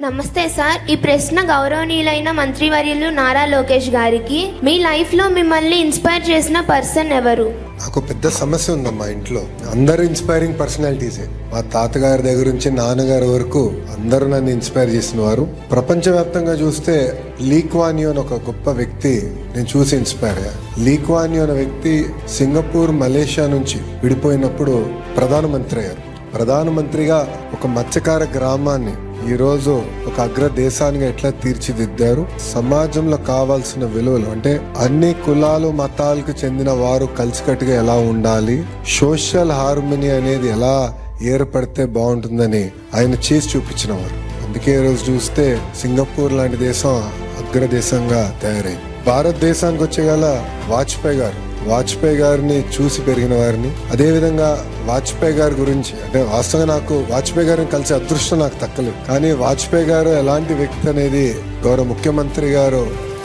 నమస్తే సార్. ఈ ప్రశ్న గౌరవనీయులైన మంత్రివర్యులు నారా లోకేష్ గారికి. మీ లైఫ్ లో మిమ్మల్ని ఇన్స్పైర్ చేసిన పర్సన్ ఎవరు? నాకు పెద్ద సమస్య ఉందమ్మా ఇంట్లో. అందరూ ఇన్స్పైరింగ్ పర్సనాలిటీసే. మా తాతగారి దగ్గర నుంచి నాన్నగారి వరకు అందరూ నన్ను ఇన్స్పైర్ చేసిన వారు. ప్రపంచవ్యాప్తంగా చూస్తే లీ కువాన్ యూ అని ఒక గొప్ప వ్యక్తి నేను చూసి ఇన్స్పైర్ అయ్యా. లీ కువాన్ యూ అనే వ్యక్తి సింగపూర్, మలేషియా నుంచి విడిపోయినప్పుడు ప్రధానమంత్రి అయ్యారు. ప్రధానమంత్రిగా ఒక మత్స్యకార గ్రామాన్ని ఈరోజు ఒక అగ్ర దేశానికి ఎట్లా తీర్చిదిద్దారు, సమాజంలో కావాల్సిన విలువలు అంటే అన్ని కులాలు మతాలకు చెందిన వారు కలిసికట్టుగా ఎలా ఉండాలి, సోషల్ హార్మనీ అనేది ఎలా ఏర్పడితే బాగుంటుందని ఆయన చేసి చూపించిన వారు. అందుకే ఈరోజు చూస్తే సింగపూర్ లాంటి దేశం అగ్ర దేశంగా తయారైంది. భారతదేశానికి వచ్చేగల వాజ్పేయి గారిని చూసి పెరిగిన వారిని. అదే విధంగా వాజ్పేయి గారి గురించి అంటే వాస్తవంగా నాకు వాజ్పేయి గారిని కలిసే అదృష్టం నాకు దక్కలేదు. కానీ వాజ్పేయి గారు ఎలాంటి వ్యక్తి అనేది గౌరవ ముఖ్యమంత్రి గారు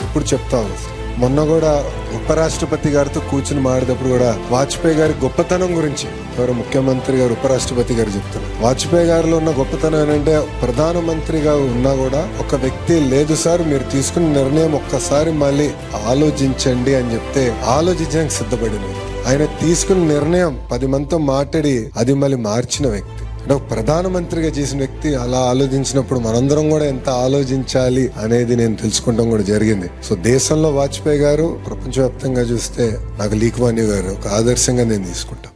ఇప్పుడు చెప్తాను. మొన్న కూడా ఉపరాష్ట్రపతి గారితో కూర్చుని మాడేటప్పుడు కూడా వాజ్పేయి గారి గొప్పతనం గురించి గౌరవ ముఖ్యమంత్రి గారు, ఉపరాష్ట్రపతి గారు చెప్తున్నారు. వాజ్పేయి గారిలో ఉన్న గొప్పతనం ఏంటంటే ప్రధానమంత్రిగా ఉన్నా కూడా ఒక వ్యక్తి లేదు సార్, మీరు తీసుకున్న నిర్ణయం ఒక్కసారి మళ్ళీ ఆలోచించండి అని చెప్తే ఆలోచించడానికి సిద్ధపడిన ఆయన తీసుకున్న నిర్ణయం 10 మందితో మాట్లాడి అది మళ్ళీ మార్చిన వ్యక్తి. అంటే ఒక ప్రధానమంత్రిగా చేసిన వ్యక్తి అలా ఆలోచించినప్పుడు మనందరం కూడా ఎంత ఆలోచించాలి అనేది నేను తెలుసుకుంటాం కూడా జరిగింది. సో దేశంలో వాజ్పేయి గారు, ప్రపంచవ్యాప్తంగా చూస్తే నాకు లీ కువాన్ యూ గారు ఒక ఆదర్శంగా నేను తీసుకుంటాను.